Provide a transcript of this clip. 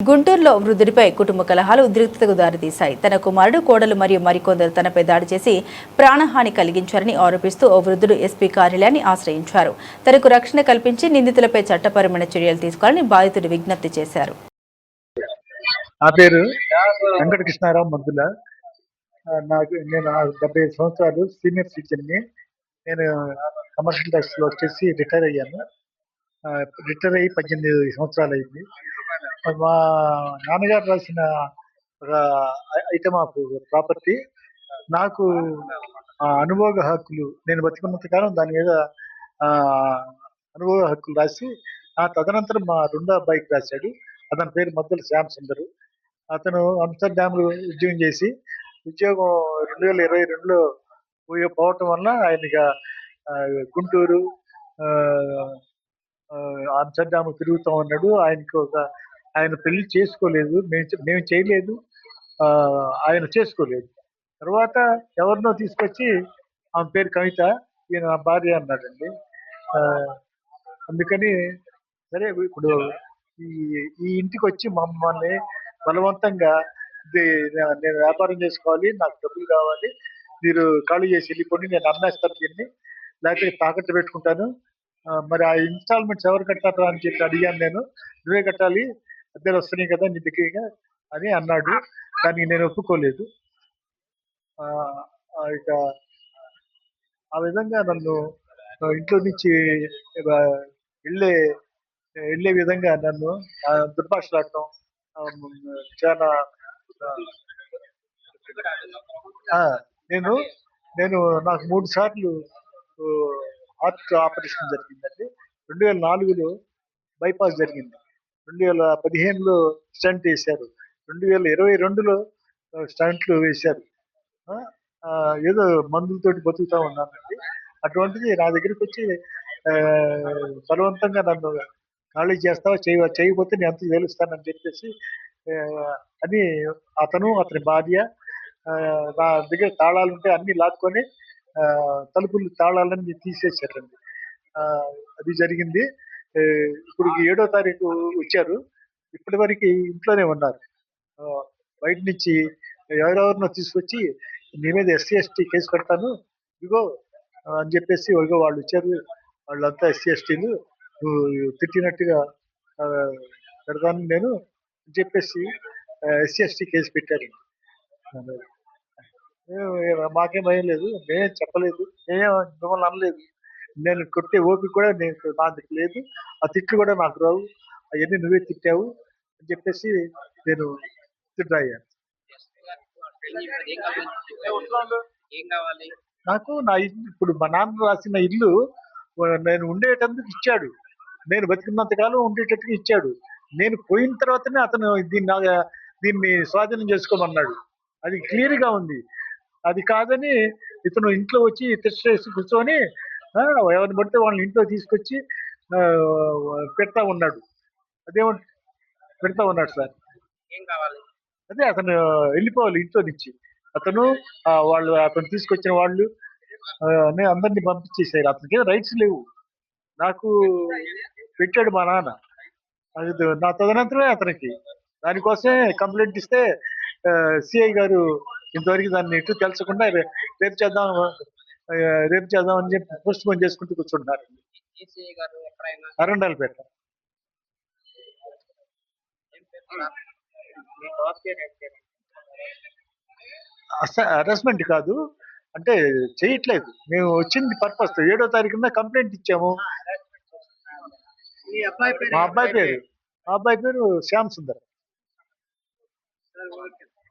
గుంటూరులో వృద్ధుడిపై కుటుంబ కలహాలు ఉద్రిక్తతకు దారితీశాయి. తన కుమారుడు, కోడలు మరియు మరికొందరు తనపై దాడి చేసి ప్రాణహాని కలిగించారని ఆరోపిస్తూ ఓ వృద్ధుడు ఎస్పీ కార్యాలయాన్ని ఆశ్రయించారు. తనకు రక్షణ కల్పించి నిందితులపై చట్టపరమైన చర్యలు తీసుకోవాలని బాధితుడు విజ్ఞప్తి చేశారు. నా పేరు వెంకటకృష్ణారావు మందుల. నేను 75 సంవత్సరాలు సీనియర్ సిటిజన్ని. నేను కమర్షియల్ ట్యాక్స్లో వచ్చేసి రిటైర్ అయ్యాను. రిటైర్ అయ్యి 18 సంవత్సరాలు అయింది. మా నాన్నగారు రాసిన ఒక ఐటమ్ ఆఫ్ ప్రాపర్టీ నాకు అనుభోగ హక్కులు, నేను బతికున్నంత కాలం దాని మీద అనుభోగ హక్కులు రాసి తదనంతరం మా రెండో అబ్బాయికి రాశాడు. అతని పేరు మద్దెల శ్యామ్ సుందరు. అతను ఆమ్స్టర్డామ్లో ఉద్యోగం చేసి ఉద్యోగం 2022లో పోవటం వల్ల ఆయనగా గుంటూరు ఆమ్స్టర్డామ్ తిరుగుతాం అన్నాడు. ఆయన పెళ్లి చేసుకోలేదు, మేము చేయలేదు, ఆయన చేసుకోలేదు. తర్వాత ఎవరినో తీసుకొచ్చి ఆమె పేరు కవిత, ఈయన నా భార్య అన్నాడండి. అందుకని సరే ఇప్పుడు ఈ ఇంటికి వచ్చి మమ్మల్ని బలవంతంగా నేను వ్యాపారం చేసుకోవాలి, నాకు డబ్బులు కావాలి, మీరు ఖాళీ చేసి వెళ్ళిపోండి, నేను అమ్మేస్తాను దీన్ని, లేకపోతే తాకట్టు పెట్టుకుంటాను, మరి ఆ ఇన్స్టాల్మెంట్స్ ఎవరు కట్టారా అని చెప్పి అడిగాను. నేను, నువ్వే కట్టాలి, అద్దెలు వస్తున్నాయి కదా నీ దగ్గరగా అని అన్నాడు. కానీ నేను ఒప్పుకోలేదు. ఇక ఆ విధంగా నన్ను ఇంట్లో నుంచి వెళ్ళే విధంగా నన్ను దుర్భాషలాడటం చాలా. నాకు 3 సార్లు హార్ట్ ఆపరేషన్ జరిగిందండి. 2004లో బైపాస్ జరిగింది, 2015లో స్టంట్ వేశారు, 2022లో స్టంట్లు వేశారు. ఏదో మందులతోటి బతుకుతా ఉన్నానండి. అటువంటిది నా దగ్గరికి వచ్చి బలవంతంగా నన్ను ఖాళీ చేస్తావా, చేయకపోతే నేను అంత తెలుస్తానని చెప్పేసి అని అతను, అతని భార్య నా దగ్గర తాళాలు ఉంటే అన్ని లాక్కొని తలుపులు తాళాలన్నీ తీసేసారండి. అది జరిగింది. ఇప్పుడు 7వ తారీఖు వచ్చారు, ఇప్పటి వరకు ఇంట్లోనే ఉన్నారు. బయట నుంచి ఎవరెవరినో తీసుకొచ్చి నీ మీద SC ST కేసు పెడతాను ఇగో అని చెప్పేసి వాళ్ళు వచ్చారు. వాళ్ళంతా SC STలు, నువ్వు తిట్టినట్టుగా పెడతాను నేను అని చెప్పేసి SC ST కేసు పెట్టారు. మాకేం భయం లేదు, నేనేం చెప్పలేదు, నేనేం మిమ్మల్ని అనలేదు, నేను కొట్టే ఓపిక కూడా నాకు లేదు, ఆ తిట్లు కూడా నాకు రావు, అవన్నీ నువ్వే తిట్టావు అని చెప్పేసి నేను విత్డ్రా అయ్యాను. నాకు ఇప్పుడు మా నాన్న రాసిన ఇల్లు నేను ఉండేటందుకు ఇచ్చాడు, నేను బతికినంత కాలం ఉండేటట్టుగా ఇచ్చాడు. నేను పోయిన తర్వాతనే అతను దీన్ని స్వాధీనం చేసుకోమన్నాడు. అది క్లియర్ గా ఉంది. అది కాదని ఇతను ఇంట్లో వచ్చి తెచ్చేసి కూర్చొని ఎవరిని పడితే వాళ్ళని ఇంట్లో తీసుకొచ్చి పెడతా ఉన్నాడు. అదేమంటే పెడతా ఉన్నాడు సార్. అదే అతను వెళ్ళిపోవాలి ఇంట్లో నుంచి. అతను అతను తీసుకొచ్చిన వాళ్ళు అందరినీ పంపించేసారు. అతనికి రైట్స్ లేవు, నాకు పెట్టాడు మా నాన్న. అది నా తదనంతరమే అతనికి. దానికోసమే కంప్లైంట్ ఇస్తే సిఐ గారు ఇంతవరకు దాన్ని ఎటు తెలుసకుండా రేపు చేద్దాం అని చెప్పి పోస్ట్ పోన్ చేసుకుంటూ కూర్చుంటున్నారు. అరండాలపేట. హరాస్మెంట్ కాదు, అంటే చేయట్లేదు. మేము వచ్చింది పర్పస్ 7వ తారీఖున కంప్లైంట్ ఇచ్చాము. మా అబ్బాయి పేరు శ్యామ్ సుందర్.